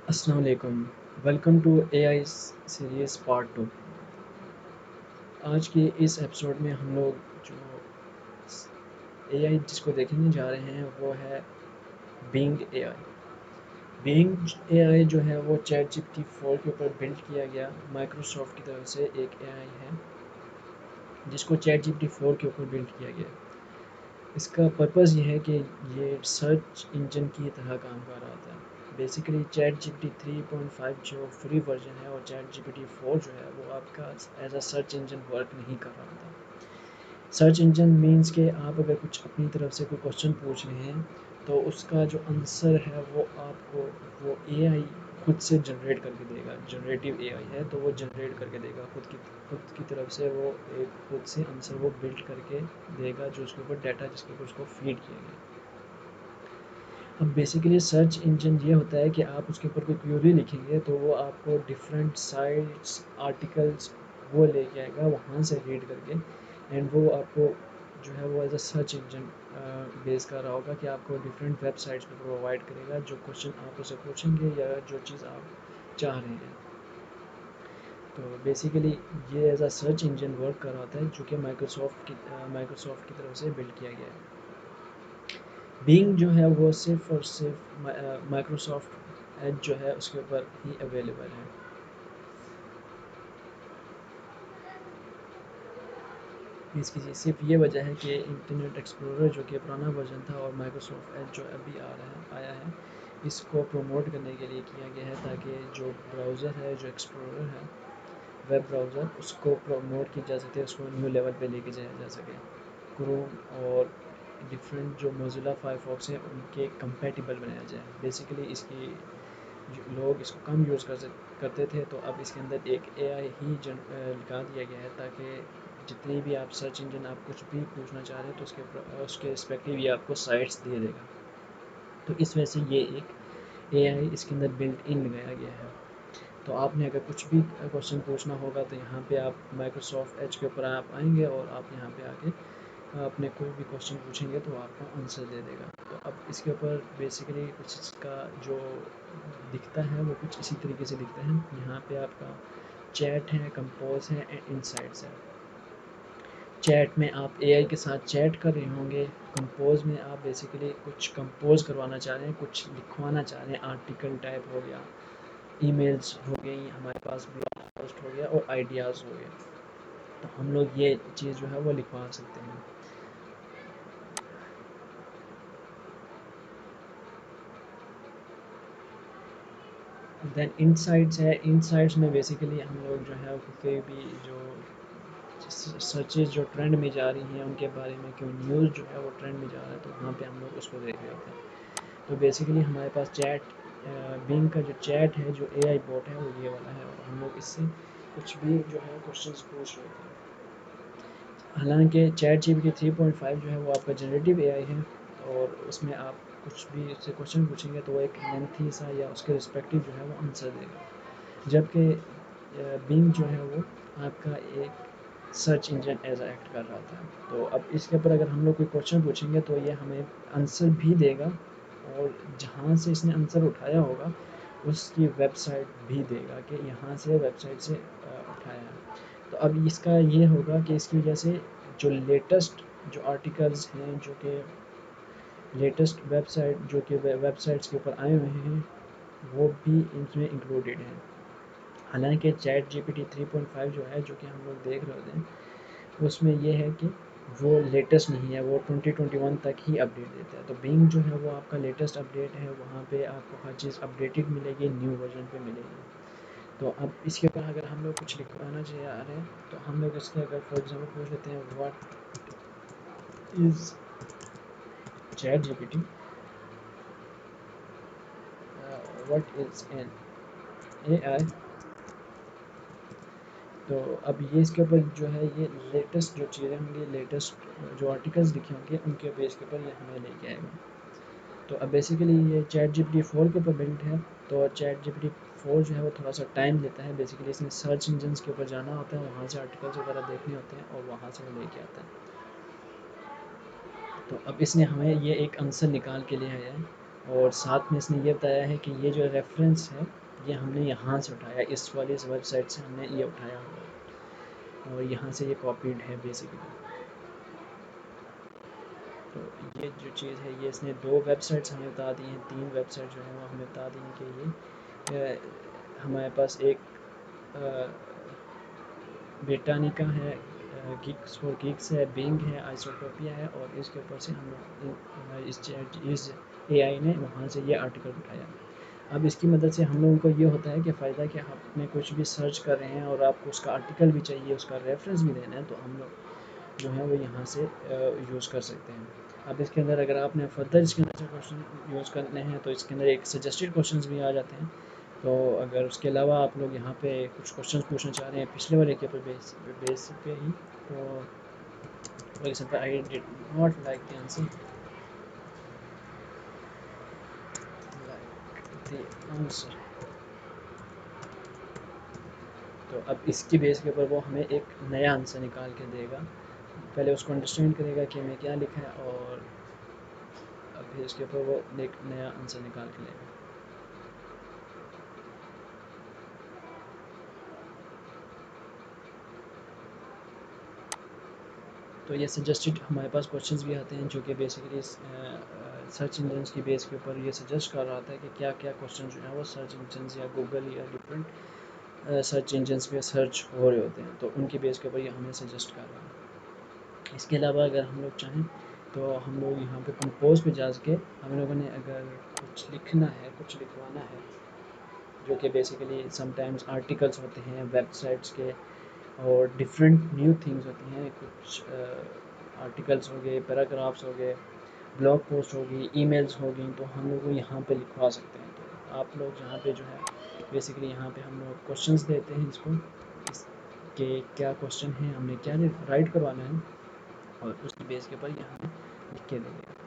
अस्सलाम वालेकुम। Welcome to AI series part 2। आज के इस एपिसोड में हम लोग जो एआई जिसको देखने जा रहे हैं वो है बिंग एआई। बिंग एआई जो है वो चैट जीपीटी 4 के ऊपर बिल्ड किया गया माइक्रोसॉफ्ट की तरफ से एक एआई है जिसको चैट जीपीटी 4 के ऊपर बिल्ड किया गया। इसका पर्पज़ ये है कि ये सर्च इंजन की तरह काम कर रहा था। बेसिकली चैट जीपीटी 3.5 जो फ्री वर्जन है और चैट जीपीटी 4 जो है वो आपका as a search engine work नहीं कर रहा था। सर्च इंजन मीन्स कि आप अगर कुछ अपनी तरफ से कोई क्वेश्चन पूछ रहे हैं तो उसका जो आंसर है वो आपको वो एआई खुद से जनरेट करके देगा। जनरेटिव एआई है तो वो जनरेट करके देगा खुद की तरफ से। वो एक खुद से आंसर वो बिल्ड करके देगा जो उसके ऊपर डाटा जिसके ऊपर उसको फीड किया गया। अब बेसिकली सर्च इंजन ये होता है कि आप उसके ऊपर कोई क्वेरी लिखेंगे तो वो आपको डिफरेंट साइट्स आर्टिकल्स वो लेके आएगा वहाँ से रीड करके एंड वो आपको जो है वो as a search engine base कर रहा होगा कि आपको डिफरेंट वेबसाइट्स पर प्रोवाइड करेगा जो क्वेश्चन आप उसे पूछेंगे या जो चीज़ आप चाह रहे हैं। तो बेसिकली ये as a search engine work कर रहा था जो कि माइक्रोसॉफ्ट की तरफ से बिल्ड किया गया है। बिंग जो है वो सिर्फ और सिर्फ माइक्रोसॉफ्ट एज जो है उसके ऊपर ही अवेलेबल है। इसकी सिर्फ ये वजह है कि इंटरनेट एक्सप्लोरर जो कि पुराना वर्जन था और माइक्रोसॉफ्ट एज जो अभी आया है इसको प्रमोट करने के लिए किया गया है ताकि जो ब्राउज़र है जो एक्सप्लोरर है वेब ब्राउज़र उसको प्रमोट किया जा सके, उसको न्यू लेवल पे लेके जाया जा सके। क्रोम और डिफरेंट जो मोजिला फायरफॉक्स है उनके कंपेटिबल बनाया जाए। बेसिकली इसकी जो लोग इसको कम यूज़ करते थे तो अब इसके अंदर एक एआई ही लगा दिया गया है ताकि जितनी भी आप सर्च इंजन आप कुछ भी पूछना चाह रहे हैं तो उसके रिस्पेक्टिव ये आपको साइट्स दे देगा। तो इस वजह से ये एक एआई इसके अंदर बिल्ट इन लगाया गया है। तो आपने अगर कुछ भी क्वेश्चन पूछना होगा तो यहाँ पे आप माइक्रोसॉफ्ट एज के ऊपर आप आएंगे और आप यहाँ पे आके अपने कोई भी क्वेश्चन पूछेंगे तो आपको आंसर दे देगा। तो अब इसके ऊपर बेसिकली कुछ इसका जो दिखता है वो कुछ इसी तरीके से दिखता है। यहाँ पे आपका चैट है, कंपोज है एंड इनसाइट्स है। चैट में आप एआई के साथ चैट कर रहे होंगे। कंपोज में आप बेसिकली कुछ कंपोज करवाना चाह रहे हैं, कुछ लिखवाना चाह रहे हैं, आर्टिकल टाइप हो गया, ईमेल्स हो गई, हमारे पास ब्लॉग पोस्ट हो गया और आइडियाज़ हो गए। तो हम लोग ये चीज़ जो है वो लिखवा सकते हैं। देन इनसाइट्स है। इनसाइट्स में बेसिकली हम लोग जो है कोई भी जो सर्चेज जो ट्रेंड में जा रही हैं उनके बारे में, क्यों न्यूज़ जो है वो ट्रेंड में जा रहा है तो वहाँ पे हम लोग उसको देख रहे होते हैं। तो बेसिकली हमारे पास चैट बिंग का जो चैट है जो एआई बोट है वो ये वाला है और हम लोग इससे कुछ भी जो है क्वेश्चंस पूछ रहे होते हैं। हालांकि चैट जीपीटी 3.5 जो है वो आपका जनरेटिव एआई है और उसमें आप कुछ भी उससे क्वेश्चन पूछेंगे तो वो एक लेंथी सा या उसके रिस्पेक्टिव जो है वो आंसर देगा। जबकि बिंग जो है वो आपका एक सर्च इंजन एज एक्ट कर रहा था। तो अब इसके ऊपर अगर हम लोग कोई क्वेश्चन पूछेंगे तो ये हमें आंसर भी देगा और जहाँ से इसने आंसर उठाया होगा उसकी वेबसाइट भी देगा कि यहाँ से वेबसाइट से उठाया है। तो अब इसका ये होगा कि इसकी वजह से जो लेटेस्ट जो आर्टिकल्स हैं जो कि लेटेस्ट वेबसाइट जो कि वेबसाइट्स के ऊपर आए हुए हैं वो भी इसमें इंक्लूडेड हैं। हालांकि चैट जीपीटी 3.5 जो है जो कि हम लोग देख रहे होते हैं उसमें ये है कि वो लेटेस्ट नहीं है, वो 2021 तक ही अपडेट देता है। तो बिंग जो है वो आपका लेटेस्ट अपडेट है, वहाँ पे आपको हर चीज़ अपडेटेड मिलेगी, न्यू वर्जन पे मिलेगी। तो अब इसके ऊपर अगर हम लोग कुछ लिखवाना चाह रहे हैं तो हम लोग इसके अगर फॉर एग्जांपल पूछ लेते हैं what is chat GPT, what is an AI. तो अब ये इसके ऊपर जो है ये लेटेस्ट जो चीज़ें होंगी, लेटेस्ट जो आर्टिकल्स लिखे होंगे उनके बेस के ऊपर ये हमें लेके आएगा। तो अब बेसिकली ये चैट जीपीटी 4 के ऊपर बिल्ड है। तो चैट जीपीटी 4 जो है वो थोड़ा सा टाइम लेता है। बेसिकली इसमें सर्च इंजन्स के ऊपर जाना होता है, वहाँ से आर्टिकल्स वगैरह देखने होते हैं और वहाँ से वो लेके आता है। तो अब इसने हमें ये एक आंसर निकाल के ले आया है और साथ में इसने ये बताया है कि ये जो रेफरेंस है ये हमने यहाँ से उठाया, इस वाली इस वेबसाइट से हमने ये उठाया हुआ है और यहाँ से ये कॉपीड है बेसिकली। तो ये जो चीज़ है ये इसने 2 वेबसाइट्स हमें बता दी हैं, 3 वेबसाइट जो हैं वो हमें बता दी हैं कि ये हमारे पास एक ब्रिटानिका है, गिग्स फॉर गिग्स है, बिंग है, आइसोटोपिया है और इसके ऊपर से हम लोग इस एआई ने वहाँ से ये आर्टिकल उठाया। अब इसकी मदद से हम लोगों को ये होता है कि फ़ायदा कि आपने कुछ भी सर्च कर रहे हैं और आपको उसका आर्टिकल भी चाहिए, उसका रेफरेंस भी देना है, तो हम लोग जो है वो यहाँ से यूज़ कर सकते हैं। अब इसके अंदर अगर आपने फर्दर इसके अंदर से क्वेश्चन यूज़ करने हैं तो इसके अंदर एक सजेस्टेड क्वेश्चंस भी आ जाते हैं। तो अगर उसके अलावा आप लोग यहाँ पे कुछ क्वेश्चंस पूछना चाह रहे हैं पिछले वाले के ऊपर बेस पे ही, तो for example I did not like the answer, like the answer, तो अब इसकी बेस के ऊपर वो हमें एक नया आंसर निकाल के देगा। पहले उसको अंडरस्टैंड करेगा कि हमें क्या लिखा है और अब फिर इसके ऊपर वो एक नया आंसर निकाल के लेगा। तो ये सजेस्टेड हमारे पास क्वेश्चंस भी आते हैं जो कि बेसिकली सर्च इंजन की बेस के ऊपर ये सजेस्ट कर रहा था कि क्या क्या क्वेश्चन जो है वो सर्च इंजन या गूगल या डिफरेंट सर्च इंजन पे सर्च हो रहे होते हैं, तो उनकी बेस के ऊपर ये हमें सजेस्ट कर रहा है। इसके अलावा अगर हम लोग चाहें तो हम लोग यहाँ पे कंपोज पे जा के हम लोगों ने अगर कुछ लिखना है, कुछ लिखवाना है, जो कि बेसिकली समटाइम्स आर्टिकल्स होते हैं वेबसाइट्स के और डिफरेंट न्यू थिंग्स होती हैं, कुछ आर्टिकल्स हो गए, पैराग्राफ्स हो गए, ब्लॉग पोस्ट होगी, ईमेल्स होगी, तो हम लोग यहाँ पे लिखवा सकते हैं। तो आप लोग यहाँ पे जो है बेसिकली यहाँ पे हम लोग क्वेश्चंस देते हैं इसको, इसके क्या क्वेश्चन है, हमने क्या राइट करवाना है और उसकी बेस के ऊपर ये हमें लिख के देंगे।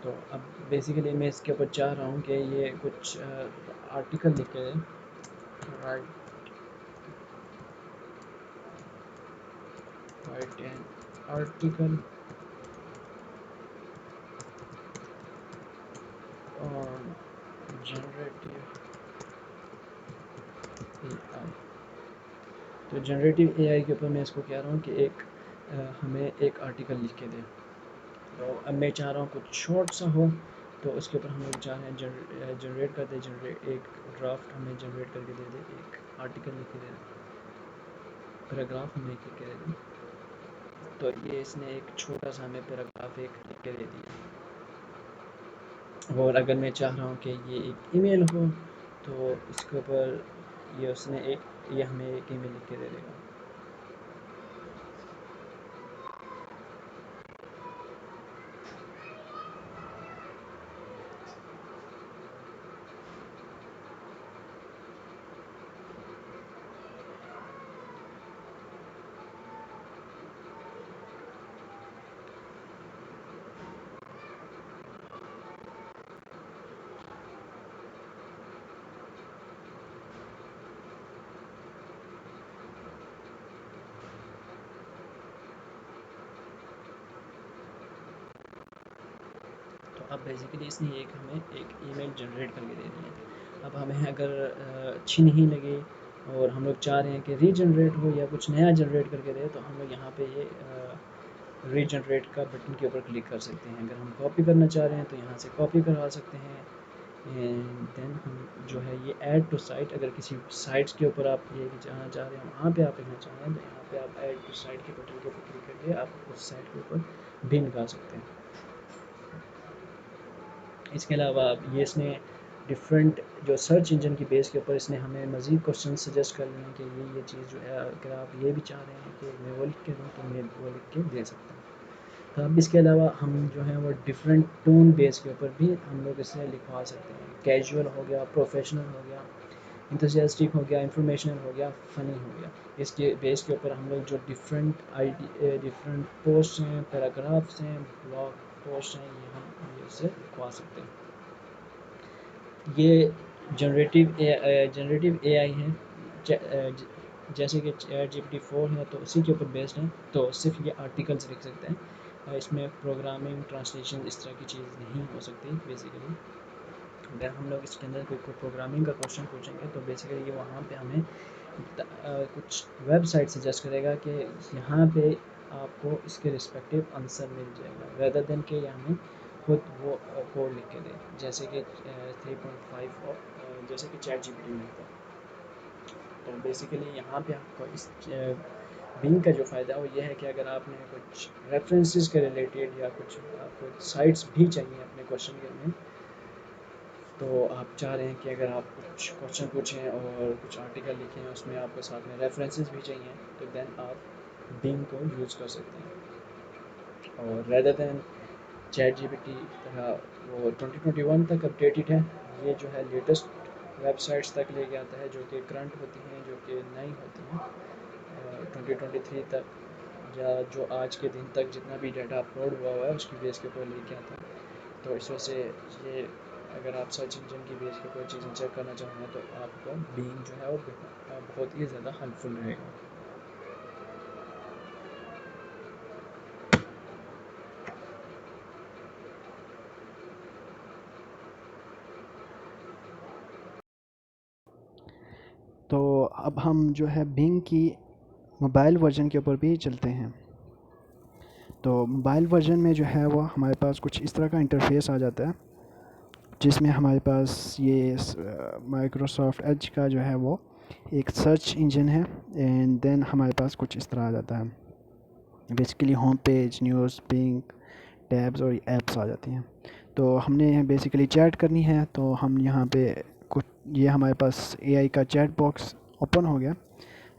तो अब बेसिकली मैं इसके ऊपर चाह रहा हूँ कि ये कुछ आर्टिकल लिख के दें, right an article on generative AI। तो जनरेटिव एआई के ऊपर मैं इसको कह रहा हूँ कि हमें एक आर्टिकल लिख के दें। तो अब मैं चाह रहा हूँ कुछ शॉर्ट सा हो, तो उसके ऊपर हम लोग चाह रहे हैं जनरेट कर दे, एक ड्राफ्ट हमें जनरेट करके दे दे, एक आर्टिकल लिख के दे दे, पैराग्राफ हमें लिख के दे दे। तो ये इसने एक छोटा सा हमें पैराग्राफ एक लिख के दे दिया। और अगर मैं चाह रहा हूँ कि ये एक ईमेल हो, तो इसके ऊपर ये हमें एक ईमेल लिख के दे देगा। तो अब बेसिकली इसने हमें एक ईमेल जनरेट करके दे दी है। अब हमें अगर अच्छी नहीं लगे और हम लोग चाह रहे हैं कि रीजनरेट हो या कुछ नया जनरेट करके दे, तो हम लोग यहाँ पे ये रीजनरेट का बटन के ऊपर क्लिक कर सकते हैं। अगर हम कॉपी करना चाह रहे हैं तो यहाँ से कॉपी करवा सकते हैं। एंड देन हम जो है ये ऐड टू साइट, अगर किसी साइट्स के ऊपर आप ये जाना चाह रहे हैं वहाँ पे आप लिखना चाह रहे हैं, तो यहाँ पे आप ऐड टू साइट के बटन के ऊपर क्लिक करके आप उस साइट के ऊपर भी निकाल सकते हैं। इसके अलावा ये इसने डिफरेंट जो सर्च इंजन की बेस के ऊपर इसने हमें मज़ीद क्वेश्चन सजेस्ट कर दिए हैं कि ये चीज़ जो है अगर आप ये भी चाह रहे हैं कि मैं वो लिख के दूँ तो मैं वो लिख के दे सकता हूँ। तो अब इसके अलावा हम जो है वो डिफरेंट टोन बेस के ऊपर भी हम लोग इसे लिखवा सकते हैं। कैजुअल हो गया, प्रोफेशनल हो गया, इंथुसियास्टिक हो गया, इंफॉर्मेशनल हो गया, फ़नी हो गया। इसके बेस के ऊपर हम लोग जो डिफरेंट पोस्ट हैं, पैराग्राफ्स हैं, ब्लॉग पोस्ट हैं, ये हम ये उससे लिखवा सकते हैं। ये जनरेटिव एआई है, जैसे कि चैट जीपीटी 4 है तो उसी के ऊपर बेस्ड है, तो सिर्फ ये आर्टिकल्स लिख सकते हैं। इसमें प्रोग्रामिंग ट्रांसलेशन इस तरह की चीज़ नहीं हो सकती बेसिकली। अगर हम लोग इसके अंदर कोई प्रोग्रामिंग का क्वेश्चन पूछेंगे तो बेसिकली वहाँ पे हमें कुछ वेबसाइट सजेस्ट करेगा कि यहाँ पे आपको इसके रिस्पेक्टिव आंसर मिल जाएगा, रेदर देन कि हमें खुद वो कोड लिख के दे, जैसे कि 3.5 और जैसे कि चैट जीपीटी में होता है। तो बेसिकली यहाँ पे आपको इस बिंग का जो फ़ायदा है वो ये है कि अगर आपने कुछ रेफरेंसेस के रिलेटेड या कुछ आपको साइट्स भी चाहिए अपने क्वेश्चन के में, तो आप चाह रहे हैं कि अगर आप कुछ क्वेश्चन पूछें और कुछ आर्टिकल लिखें उसमें आपको साथ में रेफरेंसेस भी चाहिए, तो देन आप बिंग को यूज़ कर सकते हैं। और रेदर देन चैट जीपीटी तरह वो 2021 तक अपडेटेड है, ये जो है लेटेस्ट वेबसाइट्स तक लेके आता है जो कि करंट होती हैं, जो कि नई होती हैं 2023 तक, या जो आज के दिन तक जितना भी डाटा अपलोड हुआ हुआ है उसकी बेस के ऊपर लेके आता है। तो इस वजह से ये, अगर आप सर्च इंजन की बेस पे कोई चीज़ें चेक करना चाहें तो आपको बीइंग जो है वो बहुत ही ज़्यादा हेल्पफुल रहेगा। तो अब हम जो है बिंग की मोबाइल वर्जन के ऊपर भी चलते हैं। तो मोबाइल वर्जन में जो है वो हमारे पास कुछ इस तरह का इंटरफेस आ जाता है, जिसमें हमारे पास ये माइक्रोसॉफ्ट एज का जो है वो एक सर्च इंजन है, एंड देन हमारे पास कुछ इस तरह आ जाता है। Basically home page, news, Bing, tabs और ऐप्स आ जाती हैं। तो हमने बेसिकली चैट करनी है तो हम यहाँ पे कुछ, ये हमारे पास एआई का चैट बॉक्स ओपन हो गया,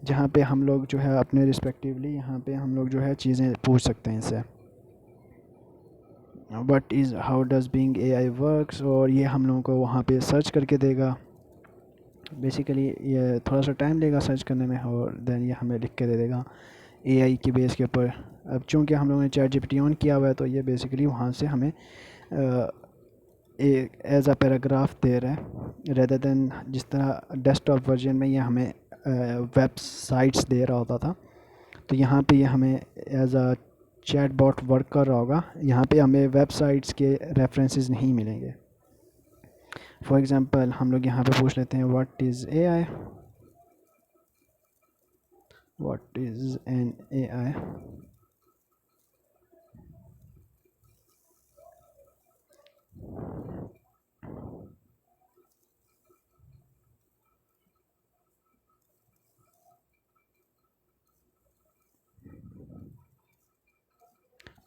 जहाँ पे हम लोग जो है अपने रिस्पेक्टिवली यहाँ पे हम लोग जो है चीज़ें पूछ सकते हैं इससे, what is, how does being AI works, और ये हम लोगों को वहाँ पे सर्च करके देगा। बेसिकली ये थोड़ा सा टाइम लेगा सर्च करने में, और देन ये हमें लिख के दे देगा एआई के बेस के ऊपर। अब चूँकि हम लोगों ने चैट जीपीटी ऑन किया हुआ है तो ये बेसिकली वहाँ से हमें एक एज अ पैराग्राफ दे रहा है, रेदर देन जिस तरह डेस्कटॉप वर्जन में ये हमें वेबसाइट्स दे रहा होता था। तो यहाँ पे ये हमें as a chatbot work कर रहा होगा। यहाँ पे हमें वेबसाइट्स के रेफरेंसेस नहीं मिलेंगे। फॉर एग्ज़ाम्पल हम लोग यहाँ पे पूछ लेते हैं what is AI, what is an AI.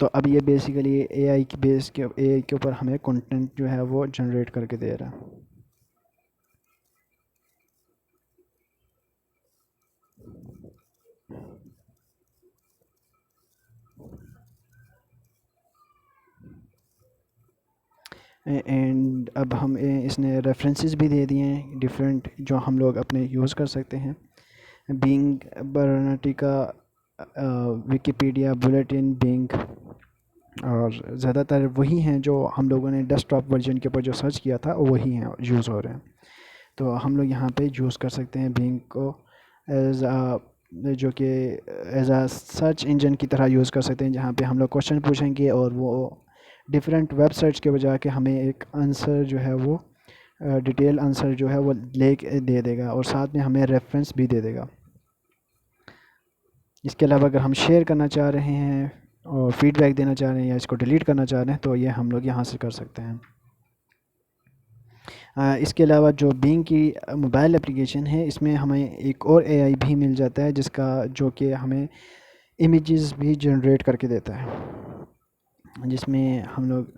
तो अब ये बेसिकली एआई की बेस के एआई के ऊपर हमें कंटेंट जो है वो जनरेट करके दे रहा है। एंड अब हम इसने रेफरेंसेस भी दे दिए हैं डिफरेंट, जो हम लोग अपने यूज़ कर सकते हैं। बिंग बर्नाटिका, विकिपीडिया, बुलेटिन, बिंग, और ज़्यादातर वही हैं जो हम लोगों ने डेस्कटॉप वर्जन के ऊपर जो सर्च किया था वही हैं यूज़ हो रहे हैं। तो हम लोग यहाँ पे यूज़ कर सकते हैं बिंग को एज जो कि एज आ सर्च इंजन की तरह यूज़ कर सकते हैं, जहाँ पे हम लोग क्वेश्चन पूछेंगे और वो डिफरेंट वेबसाइट्स के बजाय के हमें एक आंसर जो है वो डिटेल आंसर जो है वो ले दे देगा, और साथ में हमें रेफरेंस भी दे देगा। इसके अलावा अगर हम शेयर करना चाह रहे हैं और फीडबैक देना चाह रहे हैं या इसको डिलीट करना चाह रहे हैं तो ये हम लोग यहाँ से कर सकते हैं। इसके अलावा जो बिंग की मोबाइल एप्लीकेशन है, इसमें हमें एक और एआई भी मिल जाता है, जिसका जो कि हमें इमेजेस भी जनरेट करके देता है, जिसमें हम लोग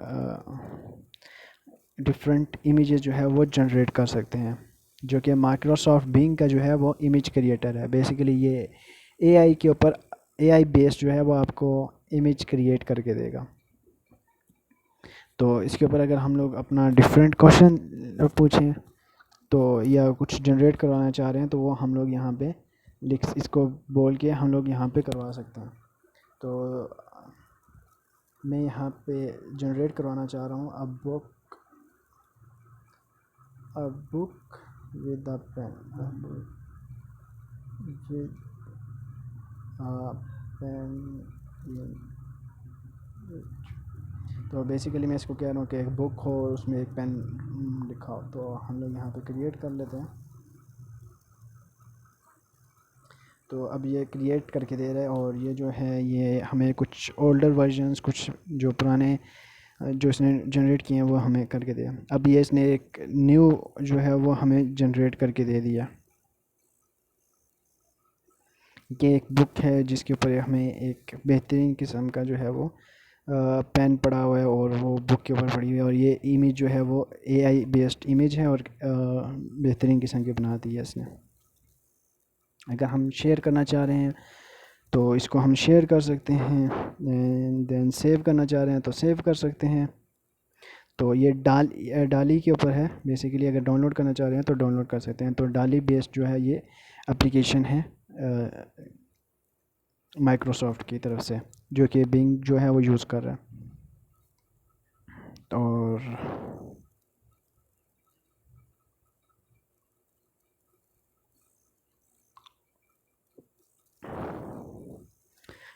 डिफरेंट इमेजेस जो है वो जनरेट कर सकते हैं, जो कि माइक्रोसॉफ्ट बिंग का जो है वो इमेज क्रिएटर है। बेसिकली ये एआई के ऊपर एआई बेस्ड जो है वो आपको इमेज क्रिएट करके देगा। तो इसके ऊपर अगर हम लोग अपना डिफरेंट क्वेश्चन पूछें तो या कुछ जनरेट करवाना चाह रहे हैं तो वो हम लोग यहाँ पे लिख, इसको बोल के हम लोग यहाँ पे करवा सकते हैं। तो मैं यहाँ पे जनरेट करवाना चाह रहा हूँ a book with a pen, with a pen तो बेसिकली मैं इसको कह रहा हूँ कि एक बुक हो और उसमें एक पेन लिखा हो, तो हम लोग यहाँ पे क्रिएट कर लेते हैं। तो अब ये क्रिएट करके दे रहा है, और ये जो है ये हमें कुछ ओल्डर वर्जन्स, कुछ जो पुराने जो इसने जनरेट किए हैं वो हमें करके दिया। अब ये इसने एक न्यू जो है वो हमें जनरेट करके दे दिया। ये एक बुक है जिसके ऊपर हमें एक बेहतरीन किस्म का जो है वो पेन पड़ा हुआ है, और वो बुक के ऊपर पड़ी हुई है, और ये इमेज जो है वो एआई बेस्ड इमेज है, और बेहतरीन किस्म की बना दी है इसने। अगर हम शेयर करना चाह रहे हैं तो इसको हम शेयर कर सकते हैं, देन सेव करना चाह रहे हैं तो सेव कर सकते हैं। तो ये डाली के ऊपर है बेसिकली। अगर डाउनलोड करना चाह रहे हैं तो डाउनलोड कर सकते हैं। तो डाली बेस्ड जो है ये एप्लीकेशन है माइक्रोसॉफ्ट की तरफ से, जो कि बिंग जो है वो यूज़ कर रहा है। और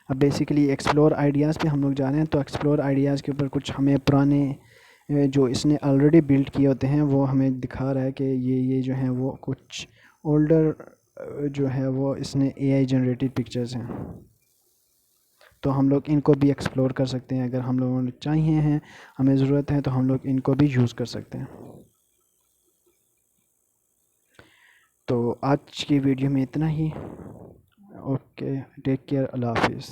अब बेसिकली एक्सप्लोर आइडियाज़ पे हम लोग जा रहे हैं। तो एक्सप्लोर आइडियाज़ के ऊपर कुछ हमें पुराने जो इसने ऑलरेडी बिल्ड किए होते हैं वो हमें दिखा रहा है कि ये जो हैं वो कुछ ओल्डर जो है वो इसने एआई जनरेटेड पिक्चर्स हैं। तो हम लोग इनको भी एक्सप्लोर कर सकते हैं। अगर हम लोगों ने चाहिए हैं, हमें ज़रूरत है, तो हम लोग इनको भी यूज़ कर सकते हैं। तो आज की वीडियो में इतना ही। ओके, टेक केयर, अल्लाह हाफिज़।